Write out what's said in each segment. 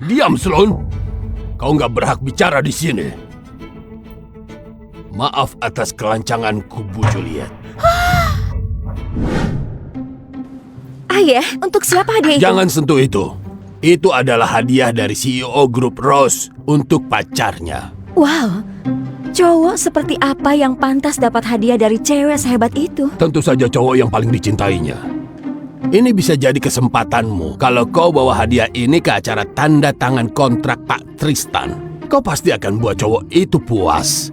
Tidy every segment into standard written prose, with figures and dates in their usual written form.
Diam, Sloan. Kau nggak berhak bicara di sini. Maaf atas kelancanganku, Bu Juliet. Ayah, untuk siapa hadiah itu? Jangan sentuh itu. Itu adalah hadiah dari CEO grup Rose untuk pacarnya. Wow, cowok seperti apa yang pantas dapat hadiah dari cewek sehebat itu? Tentu saja cowok yang paling dicintainya. Ini bisa jadi kesempatanmu kalau kau bawa hadiah ini ke acara tanda tangan kontrak Pak Tristan. Kau pasti akan buat cowok itu puas.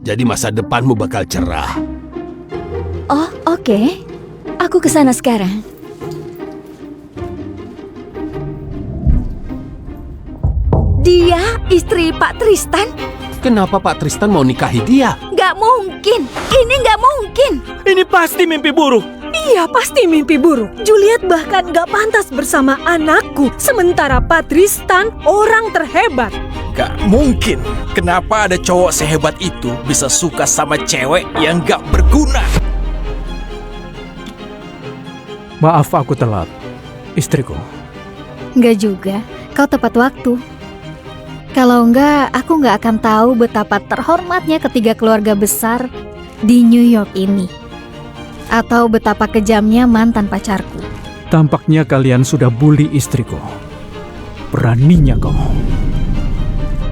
Jadi masa depanmu bakal cerah. Oh, oke. Aku kesana sekarang. Dia istri Pak Tristan? Kenapa Pak Tristan mau nikahi dia? Gak mungkin. Ini gak mungkin. Ini pasti mimpi buruk. Iya, pasti mimpi buruk. Juliet bahkan gak pantas bersama anakku, sementara Pak Tristan orang terhebat. Gak mungkin. Kenapa ada cowok sehebat itu bisa suka sama cewek yang gak berguna? Maaf aku telat, istriku. Enggak juga, kau tepat waktu. Kalau enggak, aku enggak akan tahu betapa terhormatnya ketiga keluarga besar di New York ini. Atau betapa kejamnya mantan pacarku. Tampaknya kalian sudah bully istriku. Beraninya kau.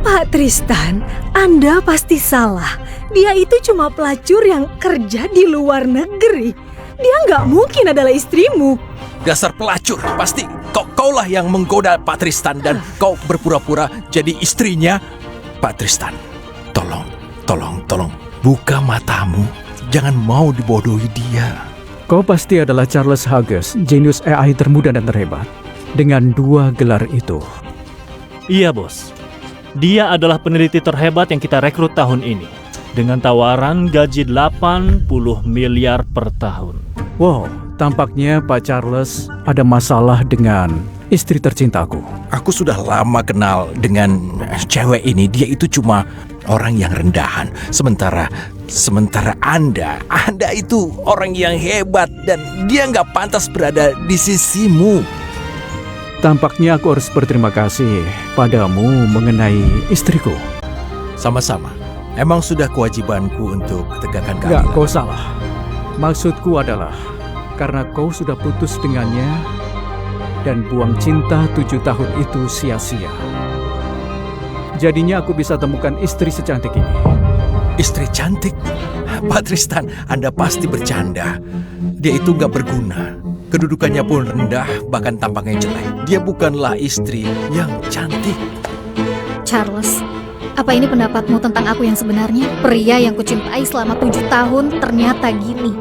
Pak Tristan, Anda pasti salah. Dia itu cuma pelacur yang kerja di luar negeri. Dia nggak mungkin adalah istrimu. Dasar pelacur, pasti kaulah yang menggoda Pak Tristan dan kau berpura-pura jadi istrinya. Pak Tristan, tolong, buka matamu. Jangan mau dibodohi dia. Kau pasti adalah Charles Hughes, jenius AI termuda dan terhebat. Dengan 2 gelar itu. Iya, Bos. Dia adalah peneliti terhebat yang kita rekrut tahun ini. Dengan tawaran gaji 80 miliar per tahun. Wow, tampaknya Pak Charles ada masalah dengan istri tercintaku. Aku sudah lama kenal dengan cewek ini. Dia itu cuma orang yang rendahan. Sementara Anda itu orang yang hebat dan dia nggak pantas berada di sisimu. Tampaknya aku harus berterima kasih padamu mengenai istriku. Sama-sama. Emang sudah kewajibanku untuk tegakkan keadilan. Enggak, kau salah. Maksudku adalah karena kau sudah putus dengannya dan buang cinta 7 tahun itu sia-sia. Jadinya aku bisa temukan istri secantik ini. Istri cantik? Pak Tristan, Anda pasti bercanda. Dia itu gak berguna. Kedudukannya pun rendah, bahkan tampangnya jelek. Dia bukanlah istri yang cantik. Charles, apa ini pendapatmu tentang aku yang sebenarnya? Pria yang kucintai selama 7 tahun ternyata gini.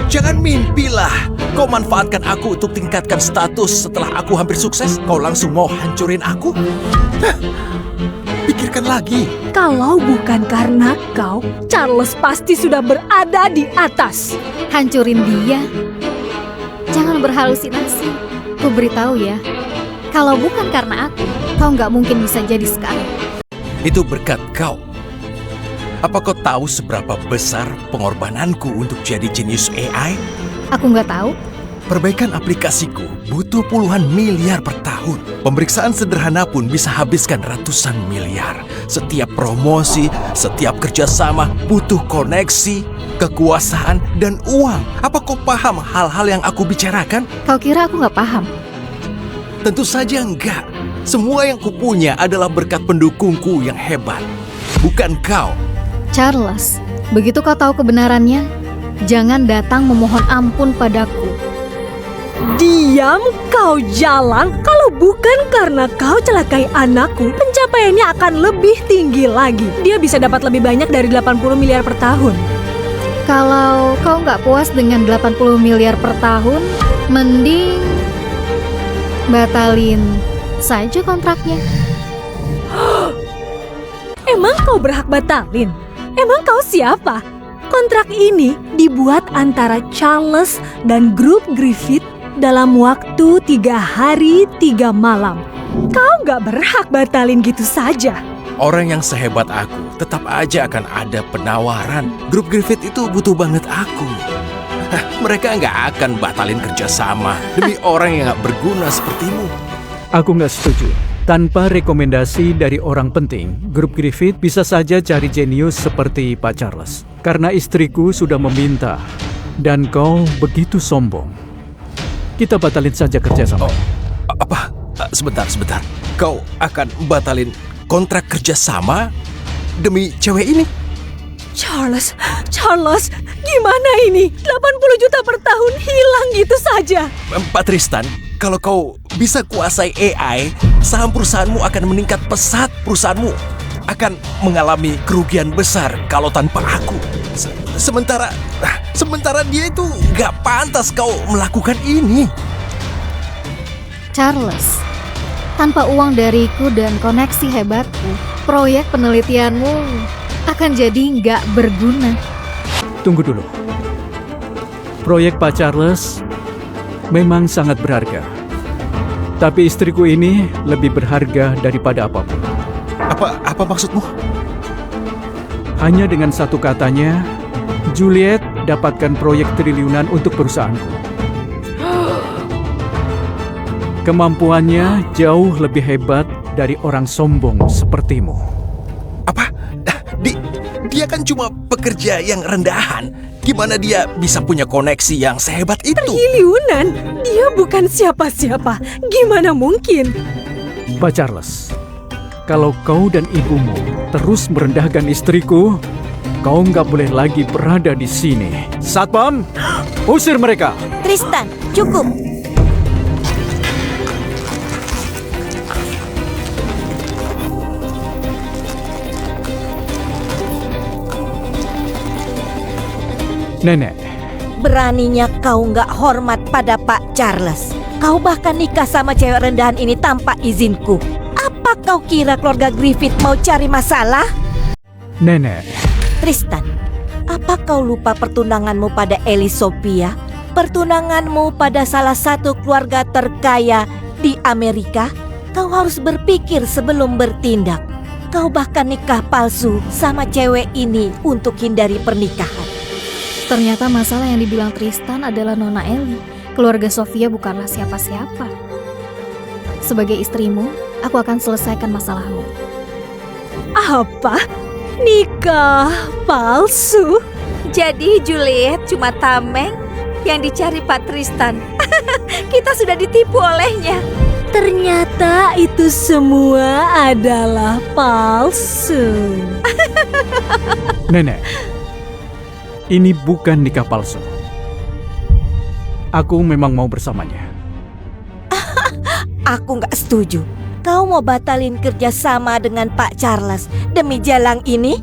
Jangan mimpilah. Kau manfaatkan aku untuk tingkatkan status setelah aku hampir sukses. Kau langsung mau hancurin aku? Hah, pikirkan lagi. Kalau bukan karena kau, Charles pasti sudah berada di atas. Hancurin dia? Jangan berhalusinasi. Ku beritahu ya, kalau bukan karena aku, kau nggak mungkin bisa jadi sekarang. Itu berkat kau. Apa kau tahu seberapa besar pengorbananku untuk jadi jenius AI? Aku nggak tahu. Perbaikan aplikasiku butuh puluhan miliar per tahun. Pemeriksaan sederhana pun bisa habiskan ratusan miliar. Setiap promosi, setiap kerjasama butuh koneksi, kekuasaan, dan uang. Apa kau paham hal-hal yang aku bicarakan? Kau kira aku nggak paham? Tentu saja enggak. Semua yang kupunya adalah berkat pendukungku yang hebat. Bukan kau. Charles, begitu kau tahu kebenarannya, jangan datang memohon ampun padaku. Diam kau jalan. Kalau bukan karena kau celakai anakku, pencapaiannya akan lebih tinggi lagi. Dia bisa dapat lebih banyak dari 80 miliar per tahun. Kalau kau nggak puas dengan 80 miliar per tahun, mending batalin saja kontraknya. Emang kau berhak batalin? Emang kau siapa? Kontrak ini dibuat antara Charles dan grup Griffith dalam waktu 3 hari 3 malam. Kau gak berhak batalin gitu saja. Orang yang sehebat aku tetap aja akan ada penawaran. Grup Griffith itu butuh banget aku. Mereka nggak akan batalin kerjasama demi orang yang nggak berguna sepertimu. Aku nggak setuju. Tanpa rekomendasi dari orang penting, grup Griffith bisa saja cari jenius seperti Pak Charles. Karena istriku sudah meminta, dan kau begitu sombong. Kita batalin saja kerjasama. Apa? Sebentar. Kau akan batalin kontrak kerjasama demi cewek ini? Charles, gimana ini? 80 juta per tahun hilang gitu saja. Pak Tristan, kalau kau bisa kuasai AI, saham perusahaanmu akan meningkat pesat. Perusahaanmu akan mengalami kerugian besar kalau tanpa aku. Sementara dia itu gak pantas kau melakukan ini. Charles, tanpa uang dariku dan koneksi hebatku, proyek penelitianmu akan jadi nggak berguna. Tunggu dulu. Proyek Pak Charles memang sangat berharga. Tapi istriku ini lebih berharga daripada apapun. Apa maksudmu? Hanya dengan satu katanya, Juliet dapatkan proyek triliunan untuk perusahaanku. Kemampuannya jauh lebih hebat dari orang sombong sepertimu. Apa? Dia kan cuma pekerja yang rendahan. Gimana dia bisa punya koneksi yang sehebat itu? Triliunan? Dia bukan siapa-siapa. Gimana mungkin? Pak Charles, kalau kau dan ibumu terus merendahkan istriku, kau nggak boleh lagi berada di sini. Satpam, usir mereka. Tristan, cukup. Nenek, Beraninya kau nggak hormat pada Pak Charles. Kau bahkan nikah sama cewek rendahan ini tanpa izinku. Apa kau kira keluarga Griffith mau cari masalah? Nenek, Tristan, apa kau lupa pertunanganmu pada Ellie Sophia? Pertunanganmu pada salah satu keluarga terkaya di Amerika? Kau harus berpikir sebelum bertindak. Kau bahkan nikah palsu sama cewek ini untuk hindari pernikahan. Ternyata masalah yang dibilang Tristan adalah Nona Ellie. Keluarga Sofia bukanlah siapa-siapa. Sebagai istrimu, aku akan selesaikan masalahmu. Apa? Nikah palsu? Jadi Juliet cuma tameng yang dicari Pak Tristan. Kita sudah ditipu olehnya. Ternyata itu semua adalah palsu. nenek. Ini bukan nikah palsu. Aku memang mau bersamanya. Aku nggak setuju. Kau mau batalin kerjasama dengan Pak Charles demi jalang ini?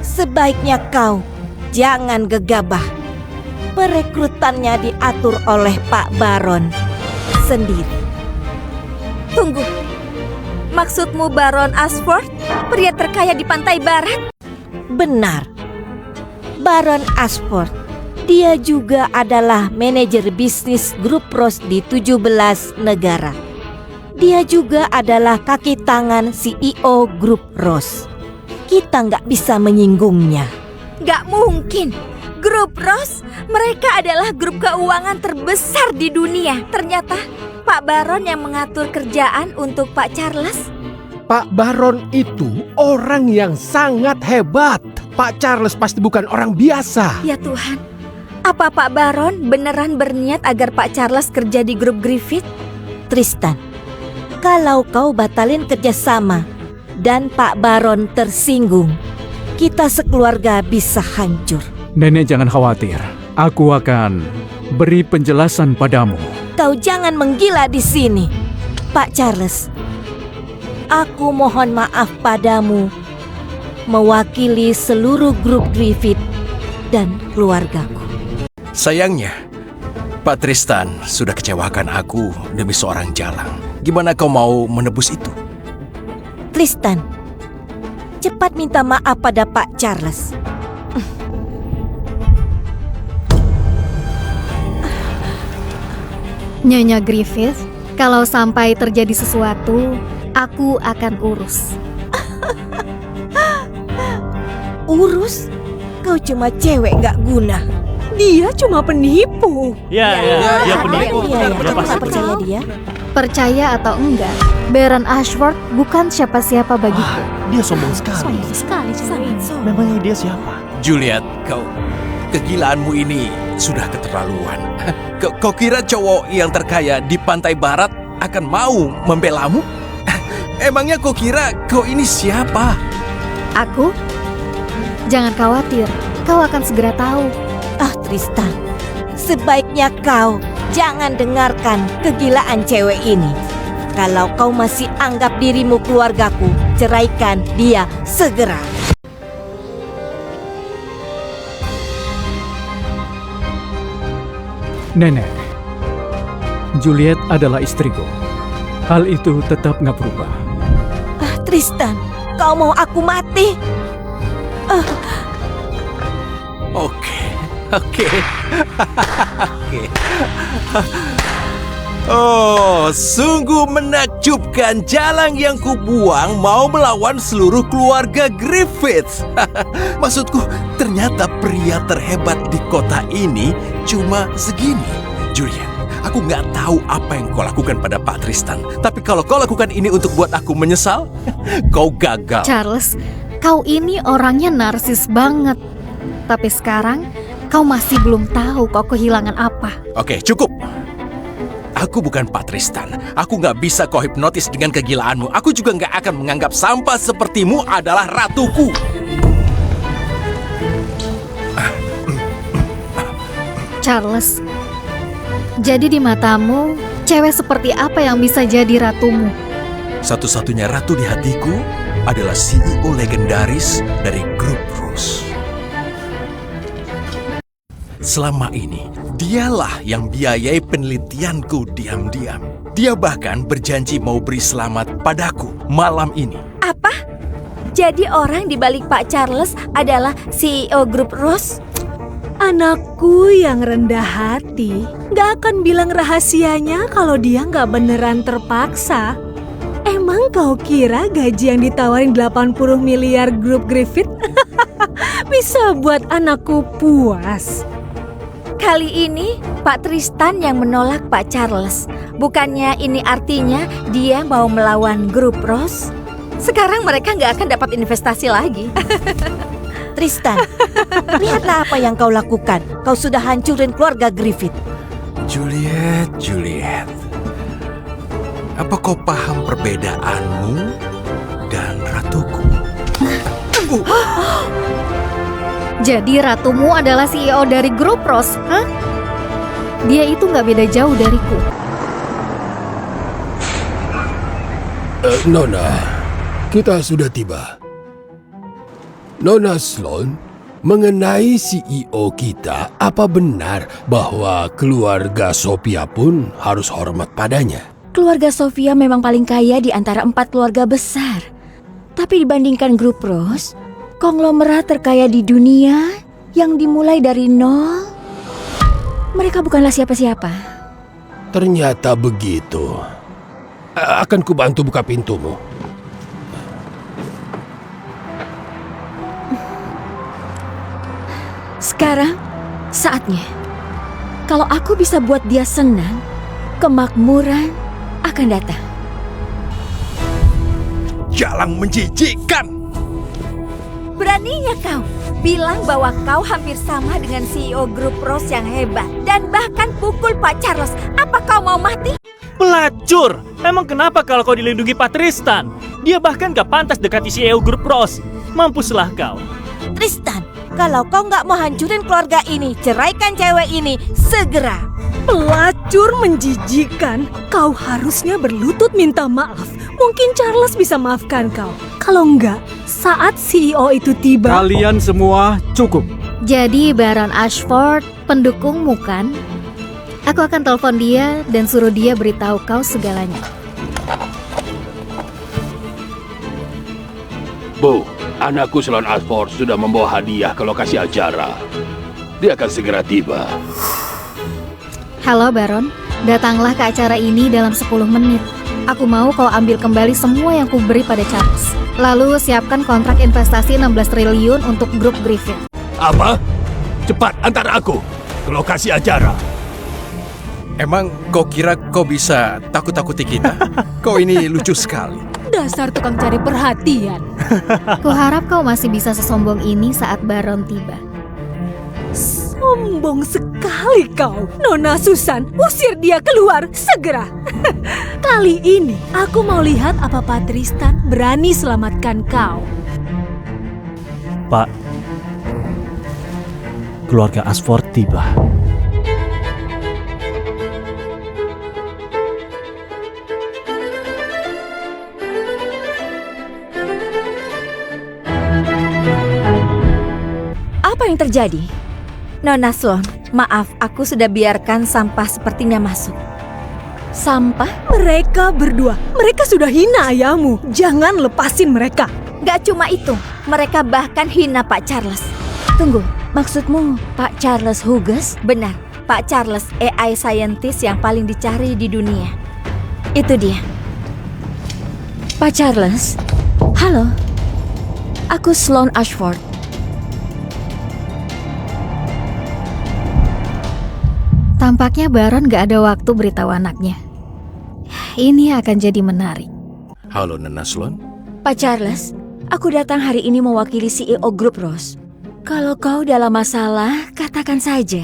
Sebaiknya kau jangan gegabah. Perekrutannya diatur oleh Pak Baron sendiri. Tunggu, maksudmu Baron Ashford, pria terkaya di pantai barat? Benar, Baron Ashford. Dia juga adalah manajer bisnis grup Ross di 17 negara. Dia juga adalah kaki tangan CEO grup Ross. Kita nggak bisa menyinggungnya. Nggak mungkin. Grup Ross, mereka adalah grup keuangan terbesar di dunia. Ternyata Pak Baron yang mengatur kerjaan untuk Pak Charles. Pak Baron itu orang yang sangat hebat. Pak Charles pasti bukan orang biasa. Ya Tuhan, apa Pak Baron beneran berniat agar Pak Charles kerja di grup Griffith? Tristan, kalau kau batalin kerjasama dan Pak Baron tersinggung, kita sekeluarga bisa hancur. Nenek jangan khawatir. Aku akan beri penjelasan padamu. Kau jangan menggila di sini, Pak Charles. Aku mohon maaf padamu, mewakili seluruh grup Griffith dan keluargaku. Sayangnya, Pak Tristan sudah kecewakan aku demi seorang jalang. Gimana kau mau menebus itu? Tristan, cepat minta maaf pada Pak Charles. Nyonya Griffith, kalau sampai terjadi sesuatu, aku akan urus. Urus? Kau cuma cewek gak guna. Dia cuma penipu. Ya, dia penipu. Iya, Dia aku pasti tak percaya penipu. dia. Percaya atau enggak, Baron Ashford bukan siapa-siapa bagiku. Dia sombong sekali. Memangnya dia siapa? Juliet, kegilaanmu ini sudah keterlaluan. Kau kira cowok yang terkaya di pantai barat akan mau membelamu? Emangnya kau kira kau ini siapa? Aku? Jangan khawatir, kau akan segera tahu. Tristan, sebaiknya kau jangan dengarkan kegilaan cewek ini. Kalau kau masih anggap dirimu keluargaku, ceraikan dia segera. Nenek, Juliet adalah istriku. Hal itu tetap nggak berubah. Tristan, kau mau aku mati? Oke. Oh, sungguh menakjubkan jalan yang kubuang mau melawan seluruh keluarga Griffiths. Maksudku, ternyata pria terhebat di kota ini cuma segini. Juliet, aku nggak tahu apa yang kau lakukan pada Pak Tristan. Tapi kalau kau lakukan ini untuk buat aku menyesal, kau gagal. Charles, kau ini orangnya narsis banget. Tapi sekarang, kau masih belum tahu kau kehilangan apa. Oke, cukup. Aku bukan Pak Tristan. Aku nggak bisa kau hipnotis dengan kegilaanmu. Aku juga nggak akan menganggap sampah sepertimu adalah ratuku. Charles, jadi di matamu, cewek seperti apa yang bisa jadi ratumu? Satu-satunya ratu di hatiku adalah CEO legendaris dari grup Rose. Selama ini, dialah yang biayai penelitianku diam-diam. Dia bahkan berjanji mau beri selamat padaku malam ini. Apa? Jadi orang di balik Pak Charles adalah CEO grup Rose? Anakku yang rendah hati gak akan bilang rahasianya kalau dia gak beneran terpaksa. Emang kau kira gaji yang ditawarin 80 miliar grup Griffith bisa buat anakku puas? Kali ini Pak Tristan yang menolak Pak Charles. Bukannya ini artinya dia mau melawan grup Rose? Sekarang mereka nggak akan dapat investasi lagi. Tristan, lihatlah apa yang kau lakukan. Kau sudah hancurin keluarga Griffith. Juliet. Apa kau paham perbedaanmu dan ratuku? Tunggu. Jadi ratumu adalah CEO dari grup Rose, hah? Dia itu nggak beda jauh dariku. Nona, kita sudah tiba. Nona Sloan, mengenai CEO kita, apa benar bahwa keluarga Sophia pun harus hormat padanya? Keluarga Sophia memang paling kaya di antara 4 keluarga besar. Tapi dibandingkan grup Rose, konglomerat terkaya di dunia yang dimulai dari nol, mereka bukanlah siapa-siapa. Ternyata begitu. Akan kubantu buka pintumu. Sekarang saatnya. Kalau aku bisa buat dia senang, kemakmuran akan datang. Jalan menjijikkan. Beraninya kau bilang bahwa kau hampir sama dengan CEO grup Rose yang hebat dan bahkan pukul Pak Charles. Apa kau mau mati? Pelacur! Emang kenapa kalau kau dilindungi Pak Tristan? Dia bahkan gak pantas dekati CEO grup Rose. Mampuslah kau. Tristan, kalau kau nggak mau hancurin keluarga ini, ceraikan cewek ini segera. Pelacur menjijikan, kau harusnya berlutut minta maaf. Mungkin Charles bisa maafkan kau. Kalau enggak, saat CEO itu tiba... Kalian semua cukup. Jadi Baron Ashford pendukungmu kan? Aku akan telepon dia dan suruh dia beritahu kau segalanya. Bu, anakku Sloan Ashford sudah membawa hadiah ke lokasi acara. Dia akan segera tiba. Halo Baron, datanglah ke acara ini dalam 10 menit. Aku mau kau ambil kembali semua yang kuberi pada Charles. Lalu siapkan kontrak investasi 16 triliun untuk grup Griffith. Apa? Cepat antar aku ke lokasi acara. Emang kau kira kau bisa takut-takuti kita? Kau ini lucu sekali. Dasar tukang cari perhatian. Kuharap kau masih bisa sesombong ini saat Baron tiba. Sombong sekali kau. Nona Susan, usir dia keluar segera. Kali ini aku mau lihat apa Pak Tristan berani selamatkan kau. Pak, keluarga Ashford tiba. Apa yang terjadi? Nona Sloan, maaf, aku sudah biarkan sampah sepertinya masuk. Sampah? Mereka berdua, mereka sudah hina ayahmu. Jangan lepasin mereka. Gak cuma itu, mereka bahkan hina Pak Charles. Tunggu, maksudmu Pak Charles Hughes? Benar, Pak Charles, AI scientist yang paling dicari di dunia. Itu dia. Pak Charles? Halo, aku Sloan Ashford. Tampaknya Baron gak ada waktu beritahu anaknya. Ini akan jadi menarik. Halo Nona Sloan. Pak Charles, aku datang hari ini mewakili CEO Grup Rose. Kalau kau dalam masalah, katakan saja,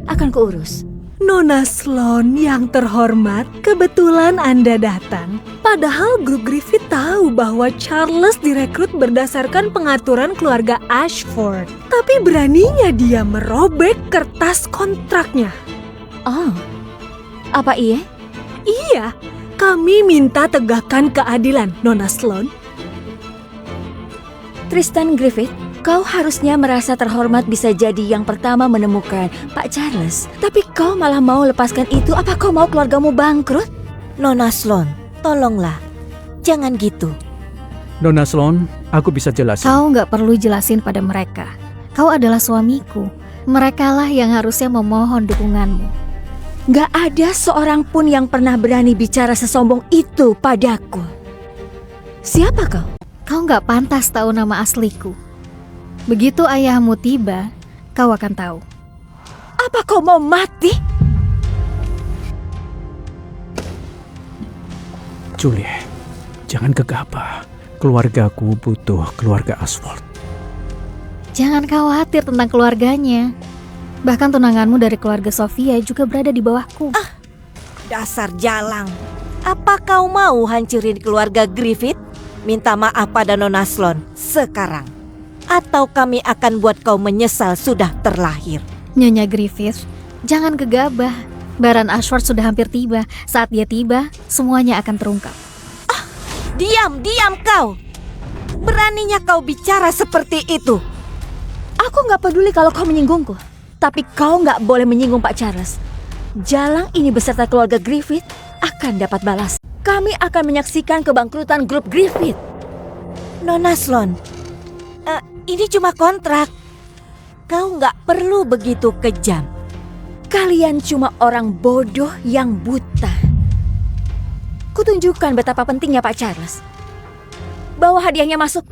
akan kuurus. Nona Sloan yang terhormat, kebetulan Anda datang. Padahal grup Griffith tahu bahwa Charles direkrut berdasarkan pengaturan keluarga Ashford. Tapi beraninya dia merobek kertas kontraknya. Oh, apa iya? Iya, kami minta tegakkan keadilan, Nona Sloan. Tristan Griffith, kau harusnya merasa terhormat bisa jadi yang pertama menemukan Pak Charles. Tapi kau malah mau lepaskan itu, apa kau mau keluargamu bangkrut? Nona Sloan, tolonglah, jangan gitu. Nona Sloan, aku bisa jelasin. Kau gak perlu jelasin pada mereka. Kau adalah suamiku. Merekalah yang harusnya memohon dukunganmu. Gak ada seorang pun yang pernah berani bicara sesombong itu padaku. Siapa kau? Kau gak pantas tahu nama asliku. Begitu ayahmu tiba, kau akan tahu. Apa kau mau mati? Julie, jangan gegabah. Keluargaku butuh keluarga Ashford. Jangan khawatir tentang keluarganya. Bahkan tunanganmu dari keluarga Sofia juga berada di bawahku. Dasar jalang. Apa kau mau hancurin keluarga Griffith? Minta maaf pada Nona Sloan sekarang. Atau kami akan buat kau menyesal sudah terlahir. Nyonya Griffith, jangan gegabah. Baron Ashford sudah hampir tiba. Saat dia tiba, semuanya akan terungkap. Diam kau. Beraninya kau bicara seperti itu. Aku gak peduli kalau kau menyinggungku. Tapi kau gak boleh menyinggung Pak Charles. Jalang ini beserta keluarga Griffith akan dapat balas. Kami akan menyaksikan kebangkrutan grup Griffith. Nona Sloan, ini cuma kontrak. Kau gak perlu begitu kejam. Kalian cuma orang bodoh yang buta. Kutunjukkan betapa pentingnya Pak Charles. Bawa hadiahnya masuk.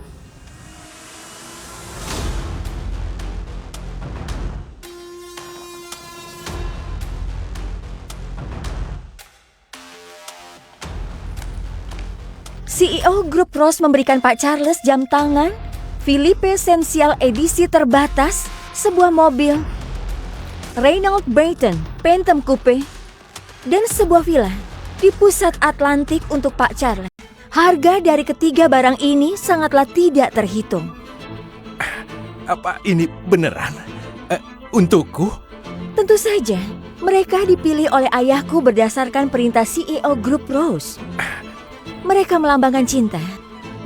CEO Grup Rose memberikan Pak Charles jam tangan, Philippe Essential edisi terbatas, sebuah mobil, Reynolds Brayton Phantom Coupe, dan sebuah villa di pusat Atlantik untuk Pak Charles. Harga dari ketiga barang ini sangatlah tidak terhitung. Apa ini beneran? Untukku? Tentu saja, mereka dipilih oleh ayahku berdasarkan perintah CEO Grup Rose. Mereka melambangkan cinta.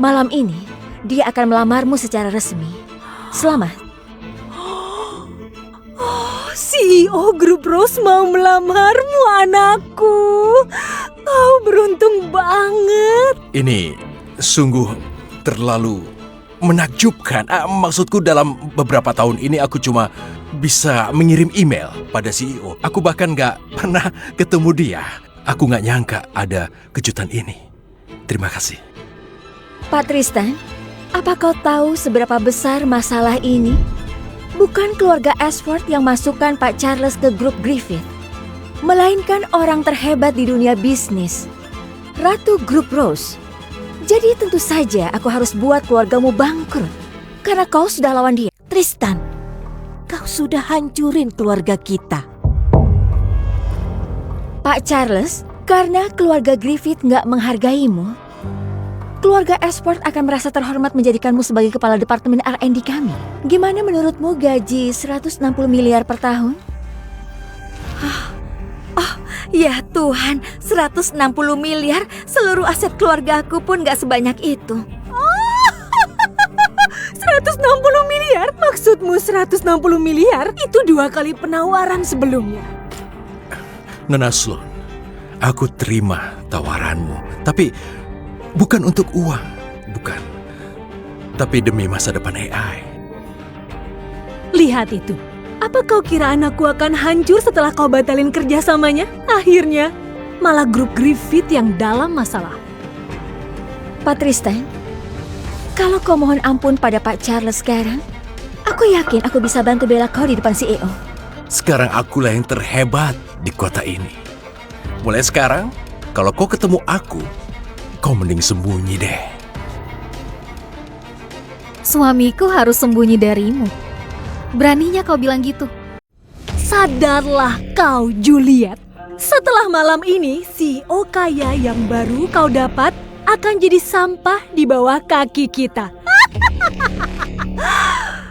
Malam ini, dia akan melamarmu secara resmi. Selamat. CEO Grup Rose mau melamarmu, anakku. Kau beruntung banget. Ini sungguh terlalu menakjubkan. Maksudku dalam beberapa tahun ini aku cuma bisa mengirim email pada CEO. Aku bahkan gak pernah ketemu dia. Aku gak nyangka ada kejutan ini. Terima kasih. Pak Tristan, apa kau tahu seberapa besar masalah ini? Bukan keluarga Ashford yang masukkan Pak Charles ke grup Griffith. melainkan orang terhebat di dunia bisnis, Ratu Grup Rose. Jadi tentu saja aku harus buat keluargamu bangkrut, karena kau sudah lawan dia. Tristan, kau sudah hancurin keluarga kita. Pak Charles, karena keluarga Griffith nggak menghargaimu, keluarga Ashford akan merasa terhormat menjadikanmu sebagai kepala departemen R&D kami. Gimana menurutmu gaji 160 miliar per tahun? Ya Tuhan, 160 miliar, seluruh aset keluargaku pun gak sebanyak itu. 160 miliar? Maksudmu 160 miliar? Itu 2 kali penawaran sebelumnya. Nona Sloan, aku terima tawaranmu, tapi bukan untuk uang, bukan. Tapi demi masa depan AI. Lihat itu. Apa kau kira anakku akan hancur setelah kau batalin kerjasamanya? Akhirnya, malah grup Griffith yang dalam masalah. Pak Tristan, kalau kau mohon ampun pada Pak Charles sekarang, aku yakin aku bisa bantu bela kau di depan CEO. Sekarang akulah yang terhebat di kota ini. Mulai sekarang, kalau kau ketemu aku, kau mending sembunyi deh. Suamiku harus sembunyi darimu. Beraninya kau bilang gitu? Sadarlah kau, Juliet. Setelah malam ini, CEO kaya yang baru kau dapat akan jadi sampah di bawah kaki kita.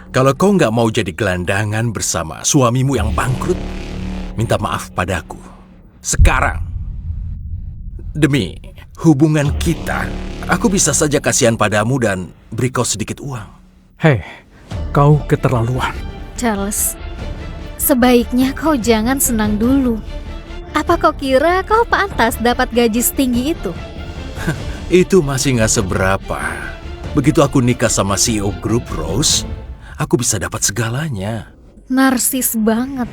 Kalau kau nggak mau jadi gelandangan bersama suamimu yang bangkrut, minta maaf padaku. Sekarang, demi hubungan kita, aku bisa saja kasihan padamu dan beri kau sedikit uang. Hei, kau keterlaluan. Charles, sebaiknya kau jangan senang dulu. Apa kau kira kau pantas dapat gaji setinggi itu? Itu masih nggak seberapa. Begitu aku nikah sama CEO Grup Rose, aku bisa dapat segalanya. Narsis banget.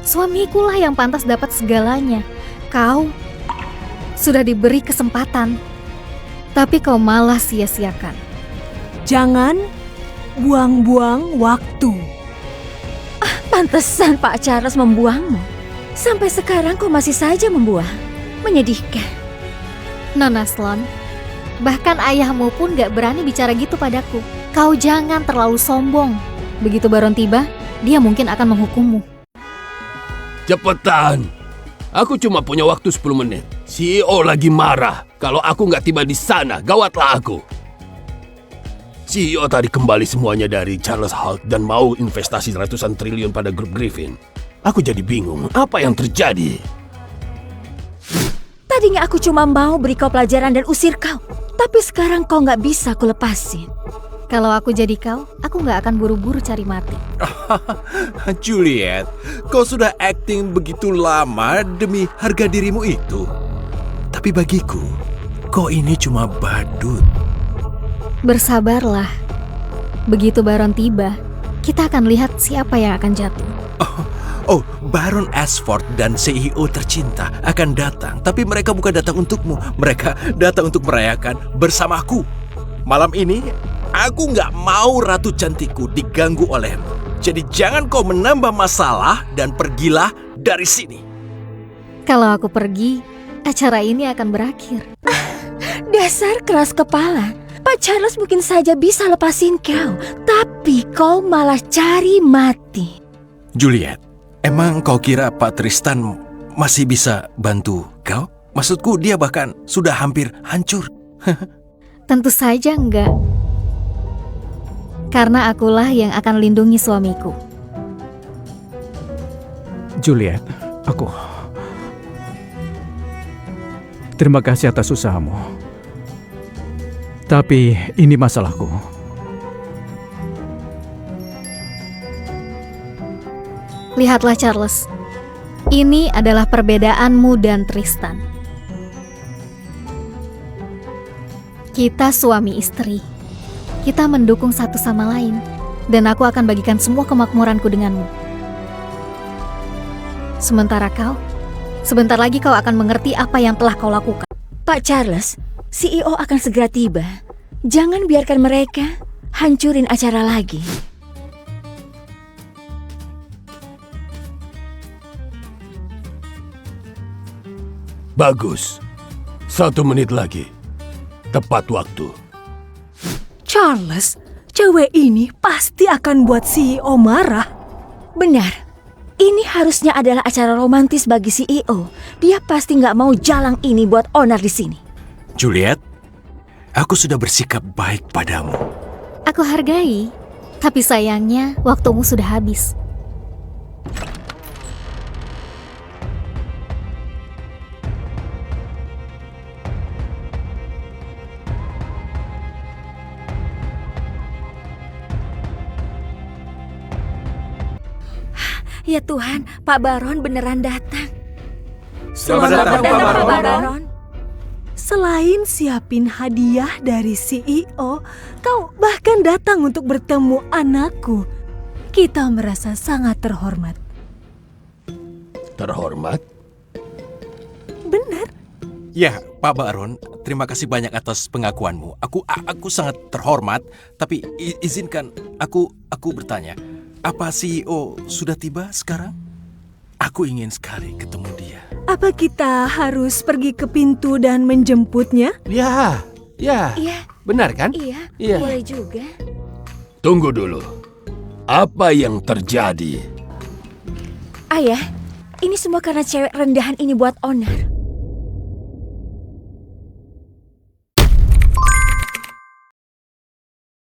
Suamikulah yang pantas dapat segalanya. Kau sudah diberi kesempatan, tapi kau malah sia-siakan. Jangan buang-buang waktu. Pantesan Pak Charles membuangmu. Sampai sekarang kau masih saja membuang. Menyedihkan. Nona Sloan, bahkan ayahmu pun gak berani bicara gitu padaku. Kau jangan terlalu sombong. Begitu Baron tiba, dia mungkin akan menghukummu. Cepetan. Aku cuma punya waktu 10 menit. CEO lagi marah. Kalau aku nggak tiba di sana, gawatlah aku. CEO tadi kembali semuanya dari Charles Holt dan mau investasi ratusan triliun pada grup Griffin. Aku jadi bingung, apa yang terjadi? Tadinya aku cuma mau beri kau pelajaran dan usir kau. Tapi sekarang kau nggak bisa aku lepasin. Kalau aku jadi kau, aku gak akan buru-buru cari mati. Juliet, kau sudah acting begitu lama demi harga dirimu itu. Tapi bagiku, kau ini cuma badut. Bersabarlah. Begitu Baron tiba, kita akan lihat siapa yang akan jatuh. Oh, Baron Ashford dan CEO tercinta akan datang. Tapi mereka bukan datang untukmu. Mereka datang untuk merayakan bersamaku. Malam ini, aku nggak mau ratu cantikku diganggu olehmu. Jadi jangan kau menambah masalah dan pergilah dari sini. Kalau aku pergi, acara ini akan berakhir. Dasar keras kepala. Pak Charles mungkin saja bisa lepasin kau. Tapi kau malah cari mati. Juliet, emang kau kira Pak Tristan masih bisa bantu kau? Maksudku dia bahkan sudah hampir hancur. Tentu saja enggak. Karena akulah yang akan lindungi suamiku. Juliet, aku... Terima kasih atas usahamu. Tapi ini masalahku. Lihatlah Charles. Ini adalah perbedaanmu dan Tristan. Kita suami istri. Kita mendukung satu sama lain. Dan aku akan bagikan semua kemakmuranku denganmu. Sementara kau, sebentar lagi kau akan mengerti apa yang telah kau lakukan. Pak Charles, CEO akan segera tiba. Jangan biarkan mereka hancurin acara lagi. Bagus. 1 menit lagi. Tepat waktu. Charles, cewek ini pasti akan buat CEO marah. Benar. Ini harusnya adalah acara romantis bagi CEO. Dia pasti nggak mau jalang ini buat owner di sini. Juliet, aku sudah bersikap baik padamu. Aku hargai, tapi sayangnya waktumu sudah habis. Ya Tuhan, Pak Baron beneran datang. Selamat datang, Pak Baron. Selain siapin hadiah dari CEO, kau bahkan datang untuk bertemu anakku. Kita merasa sangat terhormat. Terhormat? Benar. Ya, Pak Baron, terima kasih banyak atas pengakuanmu. Aku sangat terhormat, tapi izinkan aku bertanya. Apa CEO sudah tiba sekarang? Aku ingin sekali ketemu dia. Apa kita harus pergi ke pintu dan menjemputnya? Ya. Iya, Benar kan? iya, boleh juga. Tunggu dulu. Apa yang terjadi? Ayah, ini semua karena cewek rendahan ini buat owner.